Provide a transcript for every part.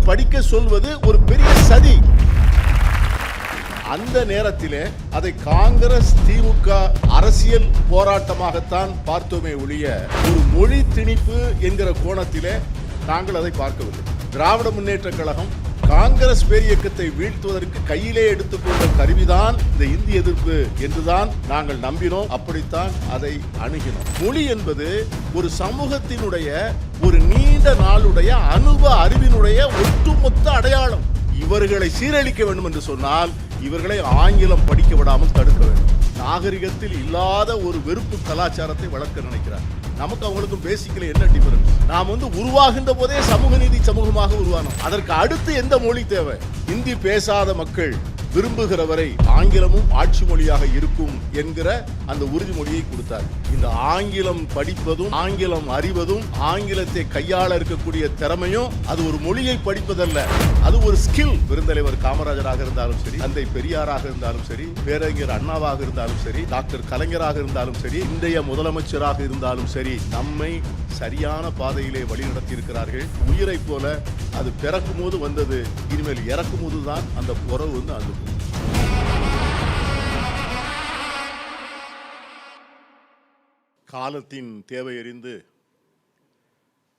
ஆங்கிலம் படிக்க சொல்வது ஒரு பெரிய சதி. அந்த நேரத்திலே அதை காங்கிரஸ் திமுக அரசியல் போராட்டமாகத்தான் பார்த்தோமே ஒழிய ஒரு மொழி திணிப்பு என்கிற கோணத்திலே நாங்கள் அதை பார்க்கவில்லை. திராவிட முன்னேற்ற கழகம் காங்கிரஸ் பேரியக்கத்தை வீழ்த்துவதற்கு கையிலே எடுத்துக்கொண்ட கருவிதான் இந்த இந்தி எதிர்ப்பு என்றுதான் நாங்கள் நம்பினோம். அப்படித்தான் அதை அணுகினோம். மொழி என்பது ஒரு சமூகத்தினுடைய ஒரு நீண்ட நாளுடைய அனுபவ அறிவினுடைய ஒட்டுமொத்த அடையாளம். இவர்களை சீரழிக்க வேண்டும் என்று சொன்னால் இவர்களை ஆங்கிலம் படிக்க விடாமல் தடுக்க வேண்டும். நாகரிகத்தில் இல்லாத ஒரு வெறுப்பு கலாச்சாரத்தை வளர்க்க நினைக்கிறார். நமக்கு அவங்களுக்கும் பேசிக்கல என்ன டிஃபரன்ஸ்? நாம் உருவாகின்ற போதே சமூக நீதி சமூகமாக உருவானோம். அதற்கு அடுத்து எந்த மொழி தேவை? இந்தி பேசாத மக்கள் விரும்புகிற வரை ஆங்கிலமும் ஆட்சி மொழியாக இருக்கும் என்கிற அந்த உறுதிமொழியை கொடுத்தார். இந்த ஆங்கிலம் படிப்பதும் ஆங்கிலம் அறிவதும் ஆங்கிலத்தை கையாள இருக்கக்கூடிய திறமையும் அது ஒரு மொழியை படிப்பதல்ல, அது ஒரு ஸ்கில். பெருந்தலைவர் காமராஜராக இருந்தாலும் சரி, தந்தை பெரியாராக இருந்தாலும் சரி, பேரறிஞர் அண்ணாவாக இருந்தாலும் சரி, டாக்டர் கலைஞராக இருந்தாலும் சரி, இன்றைய முதலமைச்சராக இருந்தாலும் சரி, நம்மை சரியான பாதையிலே வழிநடத்தி இருக்கிறார்கள். உயிரை போல அது பிறக்கும் போது வந்தது, இனிமேல் இறக்கும் போதுதான் அந்த உறவு அங்கு. காலத்தின் தேவையறிந்து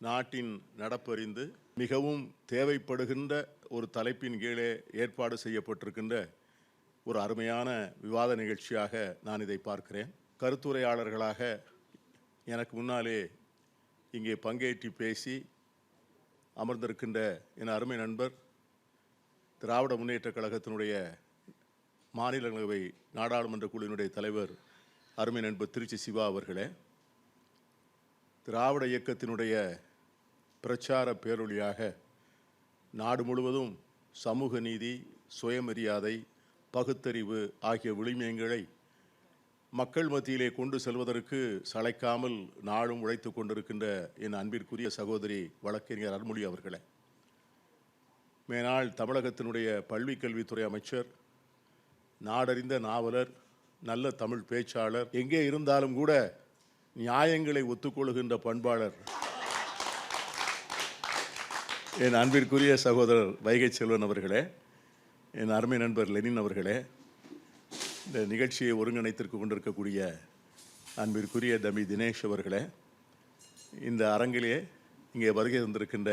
நாட்டின் நடப்பறிந்து மிகவும் தேவைப்படுகின்ற ஒரு தலைப்பின் கீழே ஏற்பாடு செய்யப்பட்டிருக்கின்ற ஒரு அருமையான விவாத நிகழ்ச்சியாக நான் இதை பார்க்கிறேன். கருத்துரையாளர்களாக எனக்கு முன்னாலே இங்கே பங்கேற்றி பேசி அமர்ந்திருக்கின்ற என் அருமை நண்பர் திராவிட முன்னேற்ற கழகத்தினுடைய மாநிலங்களவை நாடாளுமன்ற குழுவினுடைய தலைவர் அருமை நண்பர் திருச்சி சிவா அவர்களே, திராவிட இயக்கத்தினுடைய பிரச்சார பேரொழியாக நாடு முழுவதும் சமூக நீதி, சுயமரியாதை, பகுத்தறிவு ஆகிய விழுமியங்களை மக்கள் மத்தியிலே கொண்டு செல்வதற்கு சளைக்காமல் நாளும் உழைத்து கொண்டிருக்கின்ற என் அன்பிற்குரிய சகோதரி வழக்கறிஞர் அருள்மொழி அவர்களே, மேனாள் தமிழகத்தினுடைய பள்ளி கல்வித்துறை அமைச்சர், நாடறிந்த நாவலர், நல்ல தமிழ் பேச்சாளர், எங்கே இருந்தாலும் கூட நியாயங்களை ஒத்துக்கொள்கின்ற பண்பாளர் என் அன்பிற்குரிய சகோதரர் வைகை செல்வன் அவர்களே, என் அருமை நண்பர் லெனின் அவர்களே, இந்த நிகழ்ச்சியை ஒருங்கிணைத்திற்கு கொண்டிருக்கக்கூடிய அன்பிற்குரிய தம்பி தினேஷ் அவர்களே, இந்த அரங்கிலே இங்கே வருகை தந்திருக்கின்ற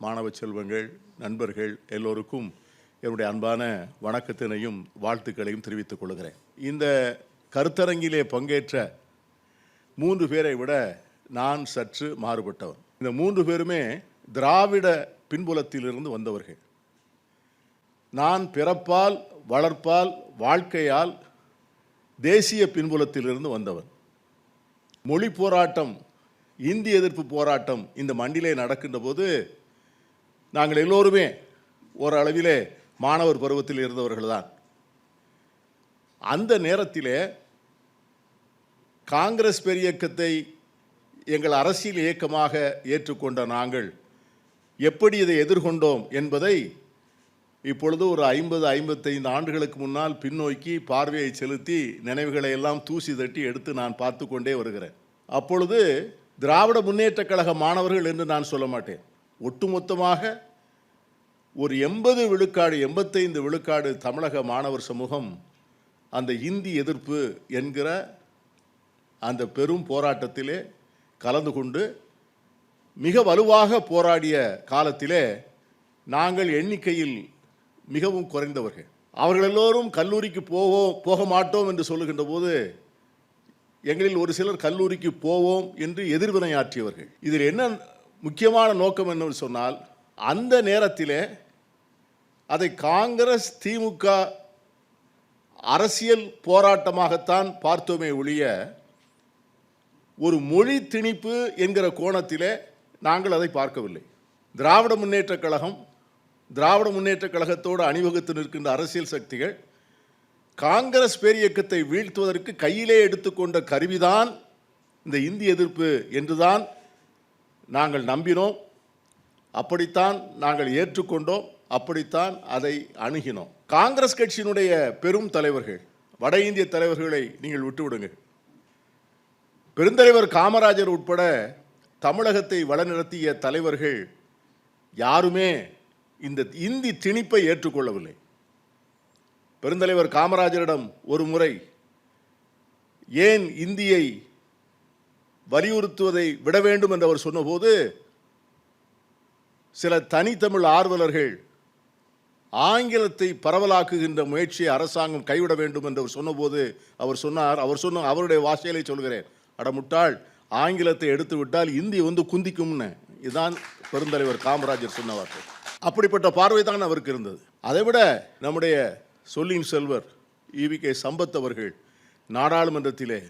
மாணவ செல்வங்கள், நண்பர்கள் எல்லோருக்கும் என்னுடைய அன்பான வணக்கத்தினையும் வாழ்த்துக்களையும் தெரிவித்துக் கொள்கிறேன். இந்த கருத்தரங்கிலே பங்கேற்ற 3 பேரை விட நான் சற்று மாறுபட்டவன். இந்த 3 பேருமே திராவிட பின்புலத்திலிருந்து வந்தவர்கள். நான் பிறப்பால், வளர்ப்பால், வாழ்க்கையால் தேசிய பின்புலத்திலிருந்து வந்தவன். மொழி போராட்டம், இந்தி எதிர்ப்பு போராட்டம் இந்த மண்டிலே நடக்கின்ற போது நாங்கள் எல்லோருமே ஓரளவிலே மாணவர் பருவத்தில் இருந்தவர்கள் தான். அந்த நேரத்திலே காங்கிரஸ் பேரியக்கத்தை எங்கள் அரசியல் இயக்கமாக ஏற்றுக்கொண்ட நாங்கள் எப்படி இதை எதிர்கொண்டோம் என்பதை இப்பொழுது ஒரு 50-55 ஆண்டுகளுக்கு முன்னால் பின்னோக்கி பார்வையை செலுத்தி நினைவுகளை எல்லாம் தூசி தட்டி எடுத்து நான் பார்த்து கொண்டே வருகிறேன். அப்பொழுது திராவிட முன்னேற்ற கழக மாணவர்கள் என்று நான் சொல்ல மாட்டேன், ஒட்டுமொத்தமாக ஒரு 80 விழுக்காடு 85 விழுக்காடு தமிழக மாணவர் சமூகம் அந்த இந்தி எதிர்ப்பு என்கிற அந்த பெரும் போராட்டத்திலே கலந்து கொண்டு மிக வலுவாக போராடிய காலத்திலே நாங்கள் எண்ணிக்கையில் மிகவும் குறைந்தவர்கள். அவர்கள் எல்லோரும் கல்லூரிக்கு போக மாட்டோம் என்று சொல்லுகின்ற போது எங்களில் ஒரு சிலர் கல்லூரிக்கு போவோம் என்று எதிர்வினையாற்றியவர்கள். இதில் என்ன முக்கியமான நோக்கம் என்று சொன்னால், அந்த நேரத்திலே அதை காங்கிரஸ் திமுக அரசியல் போராட்டமாகத்தான் பார்த்தோமே ஒழிய ஒரு மொழி திணிப்பு என்கிற கோணத்திலே நாங்கள் அதை பார்க்கவில்லை. திராவிட முன்னேற்ற கழகம், திராவிட முன்னேற்ற கழகத்தோடு அணிவகுத்து நிற்கின்ற அரசியல் சக்திகள் காங்கிரஸ் பேரியக்கத்தை வீழ்த்துவதற்கு கையிலே எடுத்துக்கொண்ட கருவிதான் இந்த இந்தி எதிர்ப்பு என்றுதான் நாங்கள் நம்பினோம். அப்படித்தான் நாங்கள் ஏற்றுக்கொண்டோம், அப்படித்தான் அதை அணுகினோம். காங்கிரஸ் கட்சியினுடைய பெரும் தலைவர்கள், வட இந்திய தலைவர்களை நீங்கள் விட்டுவிடுங்கள். பெருந்தலைவர் காமராஜர் உட்பட தமிழகத்தை வழிநடத்திய தலைவர்கள் யாருமே இந்த இந்தி திணிப்பை ஏற்றுக்கொள்ளவில்லை. பெருந்தலைவர் காமராஜரிடம் ஒரு முறை ஏன் இந்தியை வலியுறுத்துவதை விட வேண்டும் என்று அவர் சொன்னபோது சில தனித்தமிழ் ஆர்வலர்கள் ஆங்கிலத்தை பரவலாக்குகின்ற முயற்சியை அரசாங்கம் கைவிட வேண்டும் என்று அவர் சொன்னபோது அவர் சொன்னார், அவருடைய வாசையிலே சொல்கிறேன், அடமுட்டாள், ஆங்கிலத்தை எடுத்து விட்டால் இந்தி குந்திக்கும்னு. இதுதான் பெருந்தலைவர் காமராஜர் சொன்ன வார்த்தை. அப்படிப்பட்ட பார்வை தான் அவருக்கு இருந்தது. அதைவிட நம்முடைய சொல்லின் செல்வர் ஈவிகே சம்பத் அவர்கள் நாடாளுமன்றத்திலே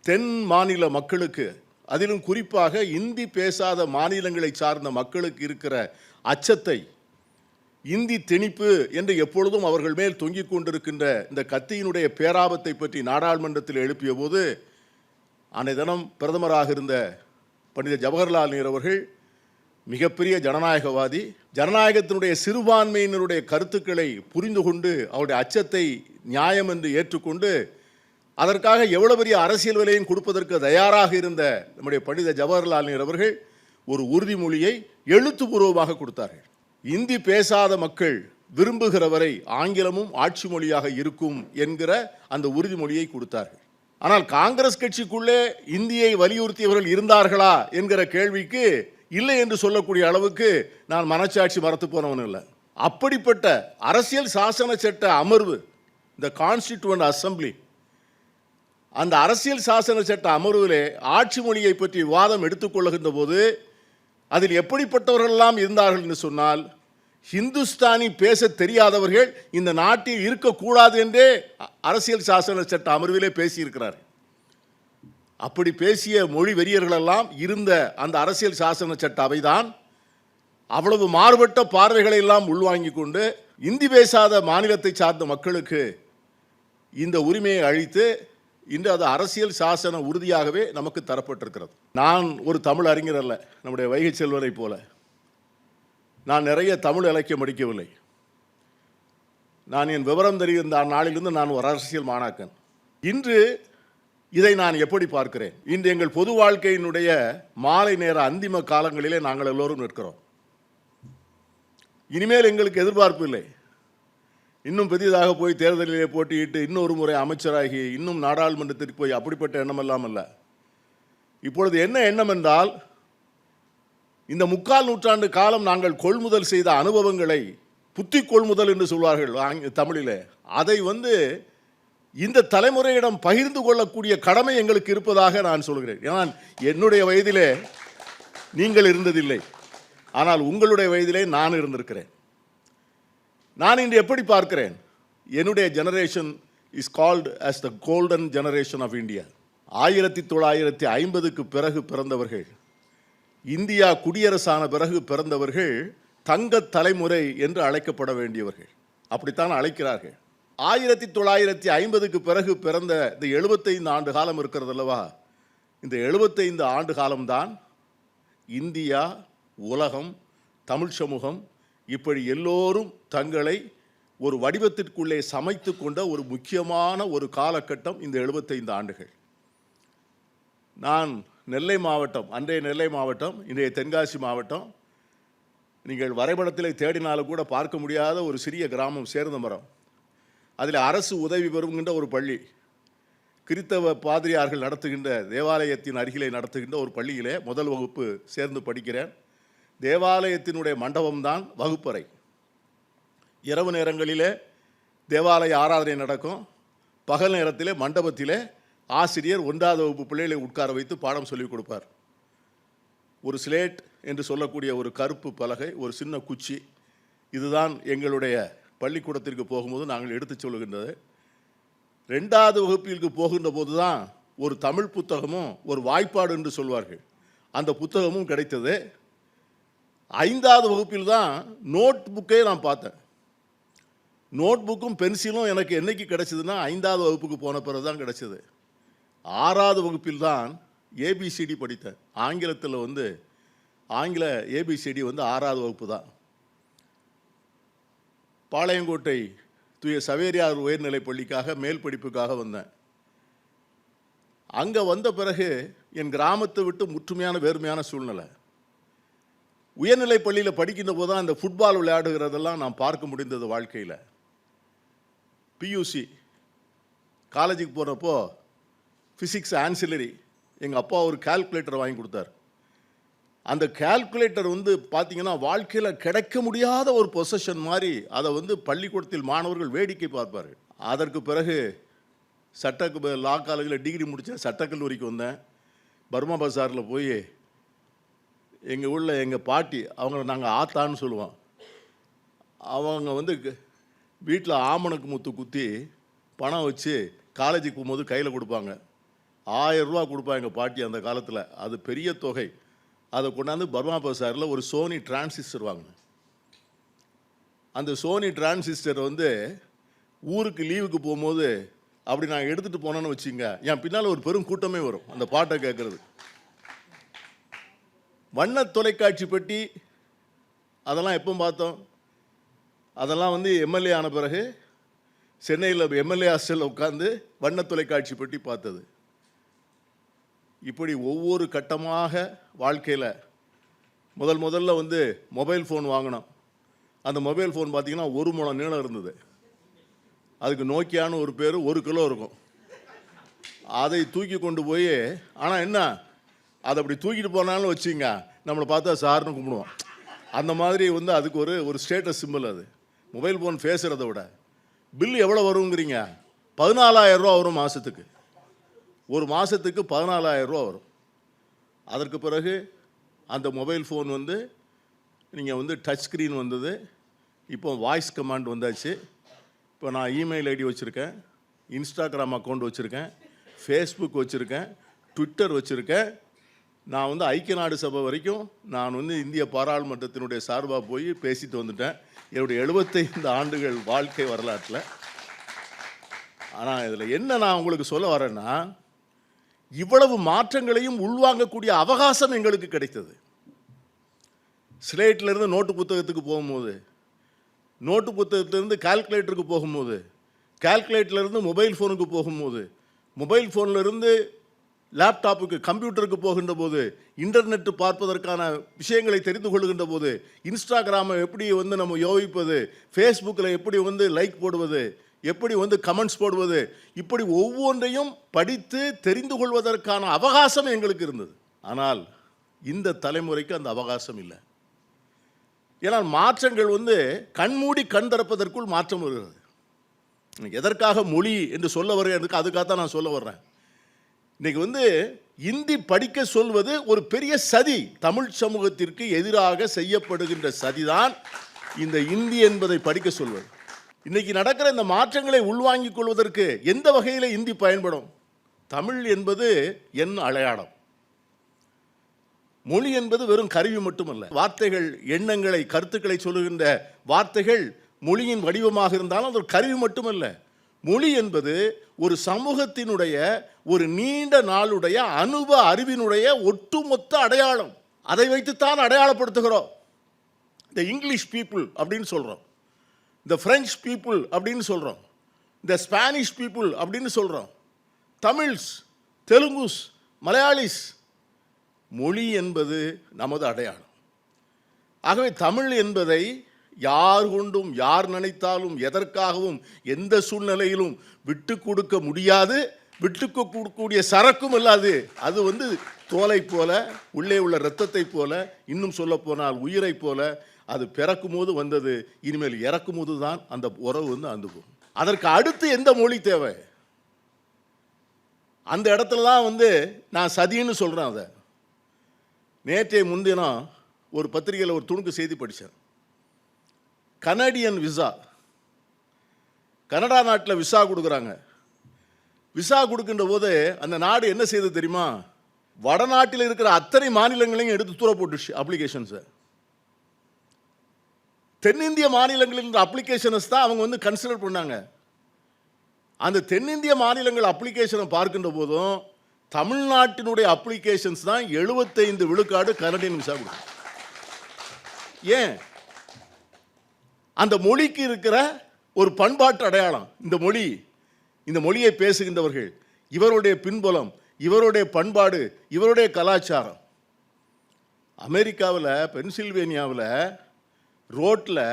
தென் மாநில மக்களுக்கு, அதிலும் குறிப்பாக இந்தி பேசாத மாநிலங்களை சார்ந்த மக்களுக்கு இருக்கிற அச்சத்தை, இந்தி திணிப்பு என்று எப்பொழுதும் அவர்கள் மேல் தொங்கிக் கொண்டிருக்கின்ற இந்த கத்தியினுடைய பேராபத்தை பற்றி நாடாளுமன்றத்தில் எழுப்பிய போது அன்றைய தினம் பிரதமராக இருந்த பண்டித ஜவஹர்லால் நேரு அவர்கள் மிகப்பெரிய ஜனநாயகவாதி, ஜனநாயகத்தினுடைய சிறுபான்மையினருடைய கருத்துக்களை புரிந்து கொண்டு அவருடைய அச்சத்தை நியாயம் என்று ஏற்றுக்கொண்டு அதற்காக எவ்வளவு பெரிய அரசியல் விலையும் கொடுப்பதற்கு தயாராக இருந்த நம்முடைய பண்டித ஜவஹர்லால் நேரு அவர்கள் ஒரு உறுதிமொழியை எழுத்துப்பூர்வமாக கொடுத்தார்கள். இந்தி பேசாத மக்கள் விரும்புகிறவரை ஆங்கிலமும் ஆட்சி மொழியாக இருக்கும் என்கிற அந்த உறுதிமொழியை கொடுத்தார்கள். ஆனால் காங்கிரஸ் கட்சிக்குள்ளே இந்தியை வலியுறுத்தியவர்கள் இருந்தார்களா என்கிற கேள்விக்கு இல்லை என்று சொல்லக்கூடிய அளவுக்கு நான் மனச்சாட்சி மறத்து போனவன் இல்லை. அப்படிப்பட்ட அரசியல் சாசன சட்ட அமர்வு, இந்த கான்ஸ்டிடியூவன்ட் அசம்பிளி, அந்த அரசியல் சாசன சட்ட அமர்விலே ஆட்சி மொழியை பற்றி விவாதம் எடுத்துக்கொள்ளுகின்ற போது அதில் எப்படிப்பட்டவர்கள் எல்லாம் இருந்தார்கள் என்று சொன்னால், ஹிந்துஸ்தானி பேச தெரியாதவர்கள் இந்த நாட்டில் இருக்கக்கூடாது என்றே அரசியல் சாசன சட்ட அமர்விலே பேசியிருக்கிறார். அப்படி பேசிய மொழி வெறியர்களெல்லாம் இருந்த அந்த அரசியல் சாசன சட்ட அவைதான் அவ்வளவு மாறுபட்ட பார்வைகளை எல்லாம் உள்வாங்கி கொண்டு இந்தி பேசாத மாநிலத்தை சார்ந்த மக்களுக்கு இந்த உரிமையை அளித்து இன்று அது அரசியல் சாசன உறுதியாகவே நமக்கு தரப்பட்டிருக்கிறது. நான் ஒரு தமிழ் அறிஞர் அல்ல, நம்முடைய வைகை செல்வரை போல நான் நிறைய தமிழ் இலக்கியம் படிக்கவில்லை. நான் என் விவரம் தெரிந்த நாளிலிருந்து நான் ஒரு அரசியல் மாணாக்கன். இன்று இதை நான் எப்படி பார்க்கிறேன்? இன்று எங்கள் பொது வாழ்க்கையினுடைய மாலை நேர அந்திம காலங்களிலே நாங்கள் எல்லோரும் நிற்கிறோம். இனிமேல் எங்களுக்கு எதிர்பார்ப்பு இல்லை. இன்னும் பெரிதாக போய் தேர்தலிலே போட்டியிட்டு இன்னொரு முறை அமைச்சராகி இன்னும் நாடாளுமன்றத்திற்கு போய் அப்படிப்பட்ட எண்ணமெல்லாம் அல்ல. இப்பொழுது என்ன எண்ணம் என்றால், இந்த 3/4 நூற்றாண்டு காலம் நாங்கள் கொள்முதல் செய்த அனுபவங்களை, புத்தி கொள்முதல் என்று சொல்வார்கள் தமிழிலே, அதை இந்த தலைமுறையிடம் பகிர்ந்து கொள்ளக்கூடிய கடமை எங்களுக்கு இருப்பதாக நான் சொல்கிறேன். ஏன்னா என்னுடைய வயதிலே நீங்கள் இருந்ததில்லை, ஆனால் உங்களுடைய வயதிலே நான் இருந்திருக்கிறேன். நான் இன்று எப்படி பார்க்கிறேன்? என்னுடைய generation is called as the golden generation of India. 1950க்கு பிறகு பிறந்தவர்கள், இந்தியா குடியரசான பிறகு பிறந்தவர்கள் தங்க தலைமுறை என்று அழைக்கப்பட வேண்டியவர்கள். அப்படித்தான் அழைக்கிறார்கள். 1950க்கு பிறகு பிறந்த இந்த 75 ஆண்டு காலம் இருக்கிறது அல்லவா, இந்த 75 ஆண்டு காலம்தான் இந்தியா, உலகம், தமிழ் சமூகம் இப்படி எல்லோரும் தங்களை ஒரு வடிவத்திற்குள்ளே சமைத்து கொண்ட ஒரு முக்கியமான ஒரு காலகட்டம் இந்த 75 ஆண்டுகள். நான் நெல்லை மாவட்டம், அன்றைய நெல்லை மாவட்டம், இன்றைய தென்காசி மாவட்டம், நீங்கள் வரைபடத்திலே தேடினாலும் கூட பார்க்க முடியாத ஒரு சிறிய கிராமம் சேர்ந்தமரம். அதில் அரசு உதவி பெறுகின்ற ஒரு பள்ளி, கிறித்தவ பாதிரியார்கள் நடத்துகின்ற தேவாலயத்தின் அருகிலே நடத்துகின்ற ஒரு பள்ளியிலே முதல் வகுப்பு சேர்ந்து படிக்கிறேன். தேவாலயத்தினுடைய மண்டபம்தான் வகுப்பறை. இரவு நேரங்களிலே தேவாலய ஆராதனை நடக்கும். பகல் நேரத்திலே மண்டபத்திலே ஆசிரியர் 1வது வகுப்பு பிள்ளைகளை உட்கார வைத்து பாடம் சொல்லிக் கொடுப்பார். ஒரு ஸ்லேட் என்று சொல்லக்கூடிய ஒரு கருப்பு பலகை, ஒரு சின்ன குச்சி, இதுதான் எங்களுடைய பள்ளிக்கூடத்திற்கு போகும்போது நாங்கள் எடுத்து சொல்லுகின்றது. 2வது வகுப்பிற்கு போகின்ற போது தான் ஒரு தமிழ் புத்தகமும் ஒரு வாய்ப்பாடு என்று சொல்வார்கள், அந்த புத்தகமும் கிடைத்தது. 5வது வகுப்பில் தான் நோட் புக்கே நான் பார்த்தேன். நோட் புக்கும் பென்சிலும் எனக்கு என்னைக்கு கிடைச்சதுன்னா 5வது வகுப்புக்கு போன பிறகு தான் கிடைச்சது. 6வது வகுப்பில் தான் ஏபிசிடி படித்தேன். ஆங்கிலத்தில் ஆங்கில ஏபிசிடி 6வது வகுப்பு தான். பாளையங்கோட்டை தூய சவேரியார் உயர்நிலைப் பள்ளிக்காக மேல் படிப்புக்காக வந்தேன். அங்கே வந்த பிறகு என் கிராமத்தை விட்டு முற்றுமையான வேறுமையான சூழ்நிலை. உயர்நிலை பள்ளியில் படிக்கின்ற போது தான் அந்த ஃபுட்பால் விளையாடுகிறதெல்லாம் நான் பார்க்க முடிந்தது வாழ்க்கையில். பியூசி காலேஜுக்கு போகிறப்போ ஃபிசிக்ஸ் ஆன்சிலரி எங்கள் அப்பா ஒரு கால்குலேட்டர் வாங்கி கொடுத்தார். அந்த கால்குலேட்டர் வந்து பார்த்தீங்கன்னா வாழ்க்கையில் கிடைக்க முடியாத ஒரு பொசஷன் மாதிரி. அதை வந்து பள்ளிக்கூடத்தில் மாணவர்கள் வேடிக்கை பார்ப்பார்கள். அதற்கு பிறகு லா காலேஜில் டிகிரி முடித்த சட்டக்கல்லூரிக்கு வந்தேன். பர்மா பஜாரில் போய் எங்கள் ஊரில் எங்கள் பாட்டி, அவங்கள நாங்கள் ஆத்தான்னு சொல்லுவோம், அவங்க வந்து வீட்டில் ஆமணக்கு முத்து குத்தி பணம் வச்சு காலேஜுக்கு போகும்போது கையில் கொடுப்பாங்க. 1000 ரூபா கொடுப்பாங்க எங்கள் பாட்டி அந்த காலத்தில். அது பெரிய தொகை. அதை கொண்டாந்து பர்மா பஜாரில் ஒரு சோனி டிரான்சிஸ்டர் வாங்கினேன். அந்த சோனி டிரான்சிஸ்டர் வந்து ஊருக்கு லீவுக்கு போகும்போது அப்படி நான் எடுத்துகிட்டு போனேன்னு வச்சுங்க, என் பின்னால் ஒரு பெரும் கூட்டமே வரும் அந்த பாட்டை கேட்குறது. வண்ண தொலைக்காட்சி பெட்டி அதெல்லாம் எப்போ பார்த்தோம்? அதெல்லாம் வந்து எம்எல்ஏ ஆன பிறகு சென்னையில் எம்எல்ஏ ஹாஸ்டலில் உட்காந்து வண்ண தொலைக்காட்சி பெட்டி பார்த்தது. இப்படி ஒவ்வொரு கட்டமாக வாழ்க்கையில் முதல்ல வந்து மொபைல் ஃபோன் வாங்கினோம். அந்த மொபைல் ஃபோன் பார்த்திங்கன்னா 1 முழம் நீளம் இருந்தது. அதுக்கு நோக்கியான்னு ஒரு பேர், 1 கிலோ இருக்கும். அதை தூக்கி கொண்டு போய், ஆனால் என்ன, அதை அப்படி தூக்கிட்டு போனாலும் வச்சுங்க, நம்மளை பார்த்தா சார்னு கும்பிடுவோம். அந்த மாதிரி வந்து அதுக்கு ஒரு ஸ்டேட்டஸ் சிம்பிள். அது மொபைல் ஃபோன் பேசுகிறத விட பில் எவ்வளோ வருங்கிறீங்க? 14,000 ரூபா வரும் மாதத்துக்கு. ஒரு மாதத்துக்கு 14,000 ரூபா வரும். அதற்கு பிறகு அந்த மொபைல் ஃபோன் வந்து நீங்கள் வந்து டச் ஸ்க்ரீன் வந்தது. இப்போ வாய்ஸ் கமாண்ட் வந்தாச்சு. இப்போ நான் இமெயில் ஐடி வச்சுருக்கேன், இன்ஸ்டாகிராம் அக்கௌண்ட் வச்சுருக்கேன், ஃபேஸ்புக் வச்சுருக்கேன், ட்விட்டர் வச்சுருக்கேன். நான் வந்து ஐக்கிய நாடு சபை வரைக்கும் நான் வந்து இந்திய பாராளுமன்றத்தினுடைய சார்பாக போய் பேசிட்டு வந்துட்டேன் என்னுடைய 75 ஆண்டுகள் வாழ்க்கை வரலாற்றில். ஆனால் இதில் என்ன நான் உங்களுக்கு சொல்ல வரேன்னா, இவ்வளவு மாற்றங்களையும் உள்வாங்கக்கூடிய அவகாசம் எங்களுக்கு கிடைத்தது. ஸ்லேட்டிலேருந்து நோட்டு புத்தகத்துக்கு போகும்போது, நோட்டு புத்தகத்திலேருந்து கால்குலேட்டருக்கு போகும்போது, கால்குலேட்டர்லேருந்து மொபைல் ஃபோனுக்கு போகும்போது, மொபைல் ஃபோன்லேருந்து லேப்டாப்புக்கு கம்ப்யூட்டருக்கு போகின்ற போது, இன்டர்நெட் பார்ப்பதற்கான விஷயங்களை தெரிந்து கொள்கின்ற போது, இன்ஸ்டாகிராமை எப்படி வந்து நம்ம யோசிப்பது, ஃபேஸ்புக்கில் எப்படி வந்து லைக் போடுவது, எப்படி வந்து கமெண்ட்ஸ் போடுவது, இப்படி ஒவ்வொன்றையும் படித்து தெரிந்து கொள்வதற்கான அவகாசம் எங்களுக்கு இருந்தது. ஆனால் இந்த தலைமுறைக்கு அந்த அவகாசம் இல்லை. ஏன்னால் மாற்றங்கள் வந்து கண்மூடி கண் திறப்பதற்குள் மாற்றம் வருகிறது. எதற்காக மொழி என்று சொல்ல வருகிறதுக்கு அதுக்காகத்தான் நான் சொல்ல வர்றேன். இன்றைக்கி வந்து இந்தி படிக்க சொல்வது ஒரு பெரிய சதி. தமிழ் சமூகத்திற்கு எதிராக செய்யப்படுகின்ற சதிதான் இந்த இந்தி என்பதை படிக்க சொல்வது. இன்றைக்கி நடக்கிற இந்த மாற்றங்களை உள்வாங்கிக் கொள்வதற்கு எந்த வகையில் இந்தி பயன்படும்? தமிழ் என்பது என் அடையாளம். மொழி என்பது வெறும் கருவி மட்டுமல்ல. வார்த்தைகள், எண்ணங்களை, கருத்துக்களை சொல்லுகின்ற வார்த்தைகள் மொழியின் வடிவமாக இருந்தாலும் அது ஒரு கருவி மட்டுமல்ல. மொழி என்பது ஒரு சமூகத்தினுடைய ஒரு நீண்ட நாளுடைய அனுபவ அறிவினுடைய ஒட்டுமொத்த அடையாளம். அதை வைத்துத்தான் அடையாளப்படுத்துகிறோம். இந்த இங்கிலீஷ் பீப்புள் அப்படின்னு சொல்கிறோம், இந்த பிரெஞ்சு பீப்புள் அப்படின்னு சொல்கிறோம், இந்த ஸ்பானிஷ் பீப்புள் அப்படின்னு சொல்கிறோம், தமிழ்ஸ், தெலுங்குஸ், மலையாளிஸ். மொழி என்பது நமது அடையாளம். ஆகவே தமிழ் என்பதை யார் கொண்டும், யார் நினைத்தாலும், எதற்காகவும், எந்த சூழ்நிலையிலும் விட்டு கொடுக்க முடியாது. விட்டு கொடுக்கக்கூடிய சரக்கும் இல்லாது. அது வந்து தோலை போல, உள்ளே உள்ள இரத்தத்தை போல, இன்னும் சொல்ல போனால் உயிரை போல. அது பிறக்கும் போது வந்தது, இனிமேல் இறக்கும் போது தான் அந்த உறவு வந்து அந்துக்கும். அதற்கு அடுத்து எந்த மொழி தேவை? அந்த இடத்துல தான் வந்து நான் சதின்னு சொல்கிறேன். அதை நேற்றைய முன்தினம் ஒரு பத்திரிகையில் ஒரு துணுக்கு செய்தி படித்தேன். கனடியன் விசா, கனடா நாட்டில் விசா கொடுக்குறாங்க. விசா கொடுக்கின்ற போது அந்த நாடு என்ன செய்தது தெரியுமா? வடநாட்டில் இருக்கிற அத்தனை மாநிலங்களையும் எடுத்து தூர போட்டுச்சு அப்ளிகேஷன்ஸை. தென்னிந்திய மாநிலங்களின் அப்ளிகேஷன்ஸ் தான் அவங்க வந்து கன்சிடர் பண்ணாங்க. அந்த தென்னிந்திய மாநிலங்கள் அப்ளிகேஷனை பார்க்கின்ற போதும் தமிழ்நாட்டினுடைய அப்ளிகேஷன்ஸ் தான் 75 விழுக்காடு கனடியன் விசா கொடுக்கும். ஏன்? அந்த மொழிக்கு இருக்கிற ஒரு பண்பாட்டு அடையாளம். இந்த மொழியை பேசுகின்றவர்கள், இவருடைய பின்புலம், இவருடைய பண்பாடு, இவருடைய கலாச்சாரம். அமெரிக்காவில் பென்சில்வேனியாவில் ரோட்டில்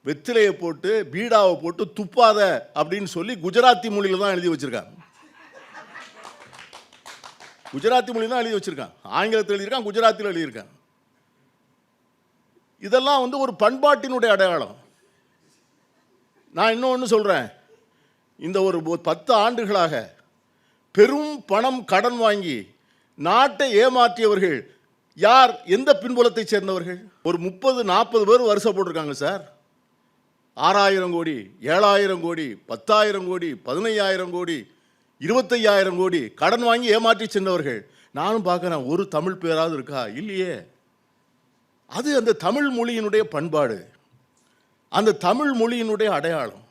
வெத்திலையை போட்டு பீடாவை போட்டு துப்பாத அப்படின்னு சொல்லி குஜராத்தி மொழியில் தான் எழுதி வச்சிருக்காங்க. குஜராத்தி மொழியில் தான் எழுதி வச்சிருக்கான். ஆங்கிலத்தில் எழுதியிருக்கான், குஜராத்தில் எழுதியிருக்கான். இதெல்லாம் வந்து ஒரு பண்பாட்டினுடைய அடையாளம். நான் இன்னொன்று சொல்கிறேன், இந்த ஒரு 10 ஆண்டுகளாக பெரும் பணம் கடன் வாங்கி நாட்டை ஏமாற்றியவர்கள் யார்? எந்த பின்புலத்தை சேர்ந்தவர்கள்? ஒரு 30-40 பேர் வருஷ போட்டிருக்காங்க சார். 6000 கோடி, 7000 கோடி, 10,000 கோடி, 15,000 கோடி, 25,000 கோடி கடன் வாங்கி ஏமாற்றி சென்றவர்கள். நானும் பார்க்குறேன், ஒரு தமிழ் பேராவது இருக்கா? இல்லையே. அது அந்த தமிழ் மொழியினுடைய பண்பாடு, அந்த தமிழ் மொழியினுடைய அடையாளம்.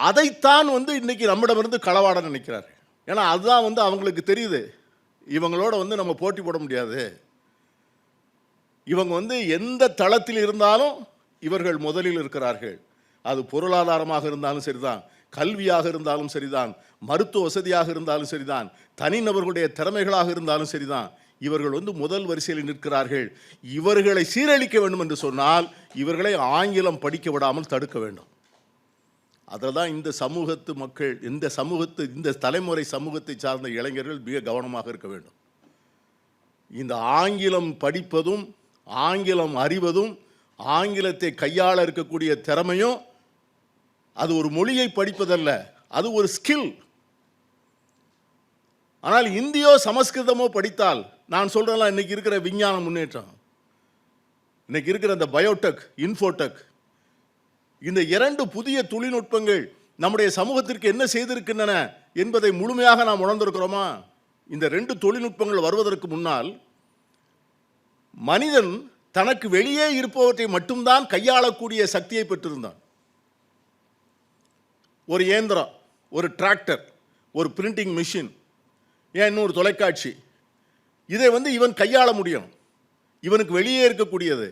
அதைத்தான் வந்து இன்னைக்கு நம்மிடமிருந்து களவாட நினைக்கிறார்கள். ஏன்னா அதுதான் வந்து அவங்களுக்கு தெரியுது, இவங்களோட வந்து நம்ம போட்டி போட முடியாது. இவங்க வந்து எந்த தளத்தில் இருந்தாலும் இவர்கள் முதலில் இருக்கிறார்கள். அது பொருளாதாரமாக இருந்தாலும் சரிதான், கல்வியாக இருந்தாலும் சரிதான், மருத்துவ வசதியாக இருந்தாலும் சரிதான், தனிநபர்களுடைய திறமைகளாக இருந்தாலும் சரிதான், இவர்கள் வந்து முதல் வரிசையில் நிற்கிறார்கள். இவர்களை சீரழிக்க வேண்டும் என்று சொன்னால் இவர்களை ஆங்கிலம் படிக்க விடாமல் தடுக்க வேண்டும். அதில் தான் இந்த சமூகத்து மக்கள், இந்த தலைமுறை சமூகத்தை சார்ந்த இளைஞர்கள் மிக கவனமாக இருக்க வேண்டும். இந்த ஆங்கிலம் படிப்பதும் ஆங்கிலம் அறிவதும் ஆங்கிலத்தை கையாள இருக்கக்கூடிய திறமையும் அது ஒரு மொழியை படிப்பதல்ல, அது ஒரு ஸ்கில். ஆனால் இந்தியோ சமஸ்கிருதமோ படித்தால், நான் சொல்கிறேன், இன்னைக்கு இருக்கிற விஞ்ஞான முன்னேற்றம், இன்னைக்கு இருக்கிற அந்த பயோடெக், இன்ஃபோடெக், இந்த 2 புதிய தொழில்நுட்பங்கள் நம்முடைய சமூகத்திற்கு என்ன செய்திருக்கின்றன என்பதை முழுமையாக நாம் உணர்ந்திருக்கிறோமா? இந்த 2 தொழில்நுட்பங்கள் வருவதற்கு முன்னால் மனிதன் தனக்கு வெளியே இருப்பவற்றை மட்டும்தான் கையாளக்கூடிய சக்தியை பெற்றிருந்தான். ஒரு இயந்திரம், ஒரு டிராக்டர், ஒரு பிரிண்டிங் மிஷின், ஏன் இன்னொரு தொலைக்காட்சி, இதை வந்து இவன் கையாள முடியும், இவனுக்கு வெளியே இருக்கக்கூடியது.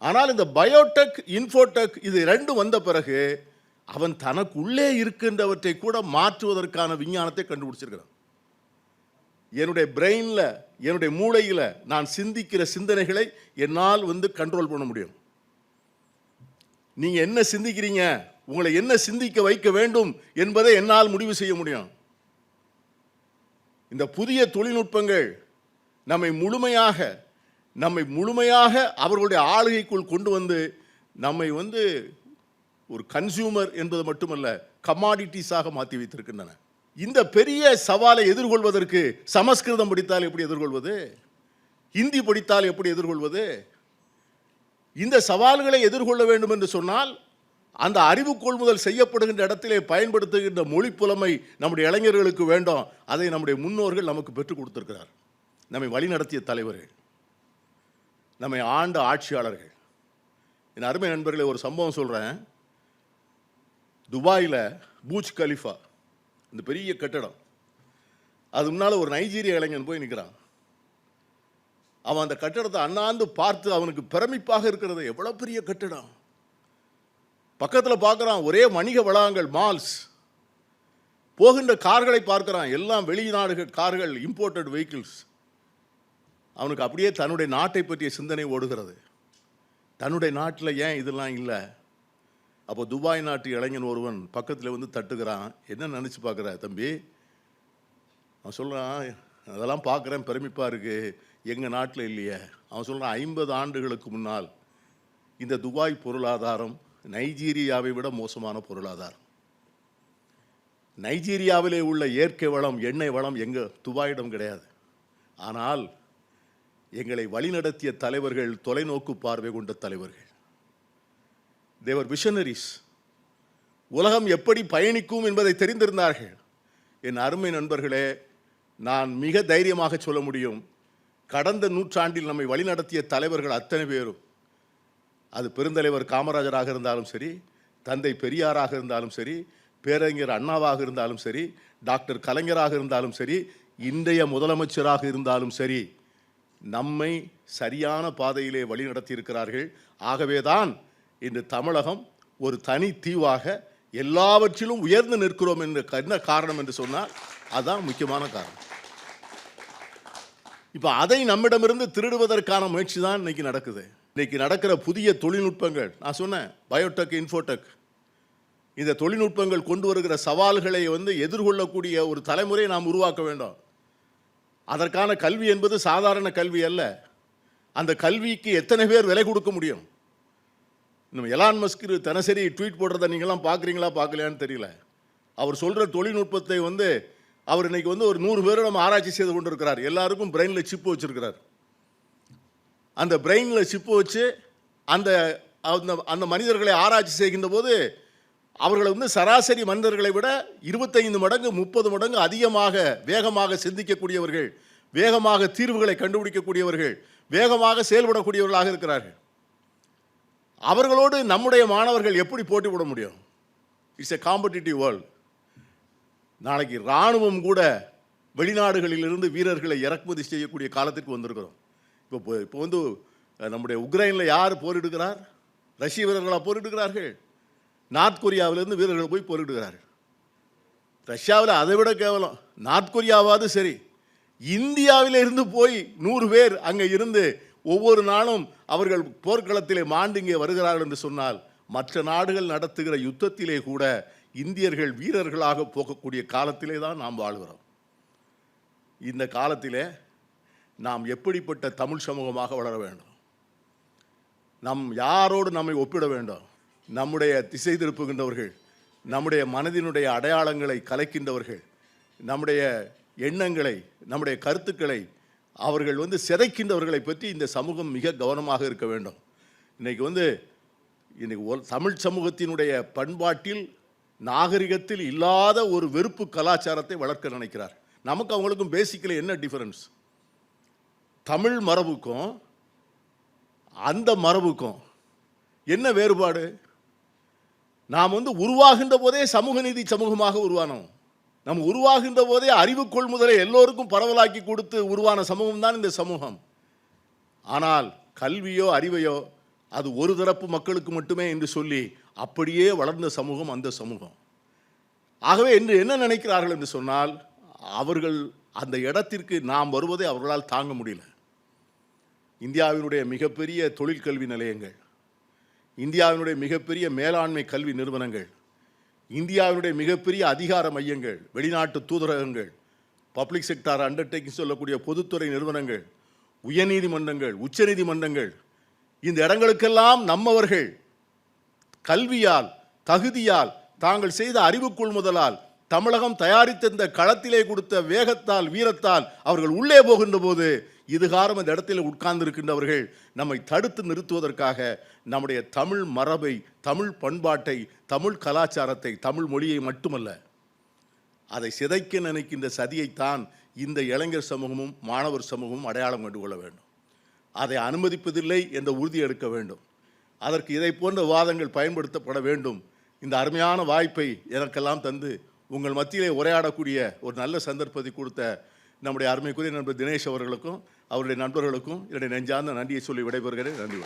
ஆனால் இந்த பயோடெக், இன்ஃபோடெக் இது 2 வந்த பிறகு அவன் தனக்குள்ளே இருக்கின்றவற்றை கூட மாற்றுவதற்கான விஞ்ஞானத்தை கண்டுபிடிச்சிருக்கிறான். என்னுடைய பிரெயினில், என்னுடைய மூளையில் நான் சிந்திக்கிற சிந்தனைகளை என்னால் வந்து கண்ட்ரோல் பண்ண முடியும். நீங்கள் என்ன சிந்திக்கிறீங்க, உங்களை என்ன சிந்திக்க வைக்க வேண்டும் என்பதை என்னால் முடிவு செய்ய முடியும். இந்த புதிய தொழில்நுட்பங்கள் நம்மை முழுமையாக அவர்களுடைய ஆளுகைக்குள் கொண்டு வந்து நம்மை வந்து ஒரு கன்சியூமர் என்பது மட்டுமல்ல, கமாடிட்டிஸாக மாற்றி வைத்திருக்கின்றன. இந்த பெரிய சவாலை எதிர்கொள்வதற்கு சமஸ்கிருதம் படித்தால் எப்படி எதிர்கொள்வது, ஹிந்தி படித்தால் எப்படி எதிர்கொள்வது? இந்த சவால்களை எதிர்கொள்ள வேண்டும் என்று சொன்னால் அந்த அறிவு கொள்முதல் செய்யப்படுகின்ற இடத்திலே பயன்படுத்துகின்ற மொழி புலமை நம்முடைய இளைஞர்களுக்கு வேண்டும். அதை நம்முடைய முன்னோர்கள் நமக்கு பெற்றுக் கொடுத்திருக்கிறார். நம்மை வழிநடத்திய தலைவர்கள், நம்மை ஆண்ட ஆட்சியாளர்கள். என் அருமை நண்பர்களே, ஒரு சம்பவம் சொல்கிறேன். துபாயில் பூஜ் கலிஃபா, இந்த பெரிய கட்டடம், அது முன்னால் ஒரு நைஜீரிய இளைஞன் போய் நிற்கிறான். அவன் அந்த கட்டடத்தை அண்ணாந்து பார்த்து அவனுக்கு பிரமிப்பாக இருக்கிறது. எவ்வளோ பெரிய கட்டடம்! பக்கத்தில் பார்க்குறான், ஒரே வணிக வளாகங்கள், மால்ஸ். போகின்ற கார்களை பார்க்குறான், எல்லாம் வெளிநாடு கார்கள், இம்போர்ட்டட் வெஹிக்கிள்ஸ். அவனுக்கு அப்படியே தன்னுடைய நாட்டை பற்றிய சிந்தனை ஓடுகிறது. தன்னுடைய நாட்டில் ஏன் இதெல்லாம் இல்லை? அப்போ துபாய் நாட்டு இளைஞன் ஒருவன் பக்கத்தில் வந்து தட்டுகிறான். என்ன நினச்சி பார்க்குற தம்பி? அவன் சொல்கிறான், அதெல்லாம் பார்க்குறேன், பிரமிப்பாக இருக்குது, எங்கள் நாட்டில் இல்லையே. அவன் சொல்கிறான், 50 ஆண்டுகளுக்கு முன்னால் இந்த துபாய் பொருளாதாரம் நைஜீரியாவை விட மோசமான பொருளாதாரம். நைஜீரியாவிலே உள்ள இயற்கை வளம், எண்ணெய் வளம் எங்கள் துபாயிடம் கிடையாது. ஆனால் எங்களை வழிநடத்திய தலைவர்கள் தொலைநோக்கு பார்வை கொண்ட தலைவர்கள். தேவர் விஷனரிஸ். உலகம் எப்படி பயணிக்கும் என்பதை தெரிந்திருந்தார்கள். என் அருமை நண்பர்களே, நான் மிக தைரியமாக சொல்ல முடியும், கடந்த நூற்றாண்டில் நம்மை வழிநடத்திய தலைவர்கள் அத்தனை பேரும், அது பெருந்தலைவர் காமராஜராக இருந்தாலும் சரி, தந்தை பெரியாராக இருந்தாலும் சரி, பேரறிஞர் அண்ணாவாக இருந்தாலும் சரி, டாக்டர் கலைஞராக இருந்தாலும் சரி, இன்றைய முதலமைச்சராக இருந்தாலும் சரி, நம்மை சரியான பாதையிலே வழிநடத்தி இருக்கிறார்கள். ஆகவேதான் இன்று தமிழகம் ஒரு தனி தீவாக எல்லாவற்றிலும் உயர்ந்து நிற்கிறோம் என்று என்ன காரணம் என்று சொன்னால் அதுதான் முக்கியமான காரணம். இப்போ அதை நம்மிடமிருந்து திருடுவதற்கான முயற்சி தான் இன்னைக்கு நடக்குது. இன்னைக்கு நடக்கிற புதிய தொழில்நுட்பங்கள், நான் சொன்னேன் பயோடெக், இன்ஃபோடெக், இந்த தொழில்நுட்பங்கள் கொண்டு வருகிற சவால்களை எதிர்கொள்ளக்கூடிய ஒரு தலைமுறையை நாம் உருவாக்க வேண்டும். அதற்கான கல்வி என்பது சாதாரண கல்வி அல்ல. அந்த கல்விக்கு எத்தனை பேர் விலை கொடுக்க முடியும்? நம்ம எலான் மஸ்க் தினசரி ட்வீட் போடுறதை நீங்களாம் பார்க்குறீங்களா பார்க்கலையான்னு தெரியல. அவர் சொல்கிற தொழில்நுட்பத்தை அவர் இன்னைக்கு ஒரு 100 பேரை நம்ம ஆராய்ச்சி செய்து கொண்டு இருக்கிறார். எல்லாருக்கும் பிரெயினில் சிப்பு வச்சுருக்கிறார். அந்த பிரெயினில் சிப்பு வச்சு அந்த அந்த மனிதர்களை ஆராய்ச்சி செய்கின்ற போது அவர்களை சராசரி மனிதர்களை விட 25 மடங்கு 30 மடங்கு அதிகமாக வேகமாக சிந்திக்கக்கூடியவர்கள், வேகமாக தீர்வுகளை கண்டுபிடிக்கக்கூடியவர்கள், வேகமாக செயல்படக்கூடியவர்களாக இருக்கிறார்கள். அவர்களோடு நம்முடைய மாணவர்கள் எப்படி போட்டி போட முடியும்? It's a competitive world. நாளைக்கு இராணுவம் கூட வெளிநாடுகளிலிருந்து வீரர்களை இறக்குமதி செய்யக்கூடிய காலத்திற்கு வந்திருக்கிறோம். இப்போ நம்முடைய உக்ரைனில் யார் போரிடுகிறார்? ரஷ்ய வீரர்களாக போரிடுகிறார்கள். நார்த் கொரியாவிலிருந்து வீரர்கள் போய் போரிடுகிறார்கள். ரஷ்யாவில் அதை விட கேவலம். நார்த் கொரியாவாவது சரி, இந்தியாவில் இருந்து போய் 100 பேர் அங்கே இருந்து ஒவ்வொரு நாளும் அவர்கள் போர்க்களத்திலே மாண்டு இங்கே வருகிறார்கள் என்று சொன்னால், மற்ற நாடுகள் நடத்துகிற யுத்தத்திலே கூட இந்தியர்கள் வீரர்களாக போகக்கூடிய காலத்திலே தான் நாம் வாழ்கிறோம். இந்த காலத்திலே நாம் எப்படிப்பட்ட தமிழ் சமூகமாக வளர வேண்டும்? யாரோடு நம்மை ஒப்பிட வேண்டும்? நம்முடைய திசை திருப்புகின்றவர்கள், நம்முடைய மனதினுடைய அடையாளங்களை கலைக்கின்றவர்கள், நம்முடைய எண்ணங்களை, நம்முடைய கருத்துக்களை அவர்கள் சிதைக்கின்றவர்களை பற்றி இந்த சமூகம் மிக கவனமாக இருக்க வேண்டும். இன்னைக்கு தமிழ் சமூகத்தினுடைய பண்பாட்டில், நாகரிகத்தில் இல்லாத ஒரு வெறுப்பு கலாச்சாரத்தை வளர்க்க நினைக்கிறார். நமக்கு அவங்களுக்கும் பேசிக்கலி என்ன டிஃபரன்ஸ்? தமிழ் மரபுக்கும் அந்த மரபுக்கும் என்ன வேறுபாடு? நாம் உருவாகின்ற போதே சமூக நீதி சமூகமாக உருவானோம். நம்ம உருவாகின்ற போதே அறிவு கொள்முதலை எல்லோருக்கும் பரவலாக்கி கொடுத்து உருவான சமூகம் தான் இந்த சமூகம். ஆனால் கல்வியோ அறிவையோ அது ஒரு தரப்பு மக்களுக்கு மட்டுமே என்று சொல்லி அப்படியே வளர்ந்த சமூகம் அந்த சமூகம். ஆகவே இன்று என்ன நினைக்கிறார்கள் என்று சொன்னால், அவர்கள் அந்த இடத்திற்கு நாம் வருவதை அவர்களால் தாங்க முடியல. இந்தியாவினுடைய மிகப்பெரிய தொழிற்கல்வி நிலையங்கள், இந்தியாவினுடைய மிகப்பெரிய மேலாண்மை கல்வி நிறுவனங்கள், இந்தியாவினுடைய மிகப்பெரிய அதிகார மையங்கள், வெளிநாட்டு தூதரகங்கள், பப்ளிக் செக்டார் அண்டர்டேக்கிங் சொல்லக்கூடிய பொதுத்துறை நிறுவனங்கள், உயர்நீதிமன்றங்கள், உச்சநீதிமன்றங்கள், இந்த இடங்களுக்கெல்லாம் நம்மவர்கள் கல்வியால், தகுதியால், தாங்கள் செய்த அறிவு கொள்முதலால், தமிழகம் தயாரித்த இந்த களத்திலே கொடுத்த வேகத்தால், வீரத்தால் அவர்கள் உள்ளே போகின்ற போது இதுகாரம் இந்த இடத்தில் உட்கார்ந்திருக்கின்றவர்கள் நம்மை தடுத்து நிறுத்துவதற்காக நம்முடைய தமிழ் மரபை, தமிழ் பண்பாட்டை, தமிழ் கலாச்சாரத்தை, தமிழ் மொழியை மட்டுமல்ல, அதை சிதைக்க நினைக்கின்ற சதியைத்தான் இந்த இளைஞர் சமூகமும் மாணவர் சமூகமும் அடையாளம் கண்டு கொள்ள வேண்டும். அதை அனுமதிப்பதில்லை என்ற உறுதி எடுக்க வேண்டும். அதற்கு இதை போன்ற வாதங்கள் பயன்படுத்தப்பட வேண்டும். இந்த அருமையான வாய்ப்பை எனக்கெல்லாம் தந்து உங்கள் மத்தியிலே உரையாடக்கூடிய ஒரு நல்ல சந்தர்ப்பத்தை கொடுத்த நம்முடைய அருமைக்குரிய நண்பர் தினேஷ் அவர்களுக்கும் அவருடைய நண்பர்களுக்கும் என்னுடைய நெஞ்சார்ந்த நன்றியை சொல்லி விடைபெறுகிறேன். நன்றி.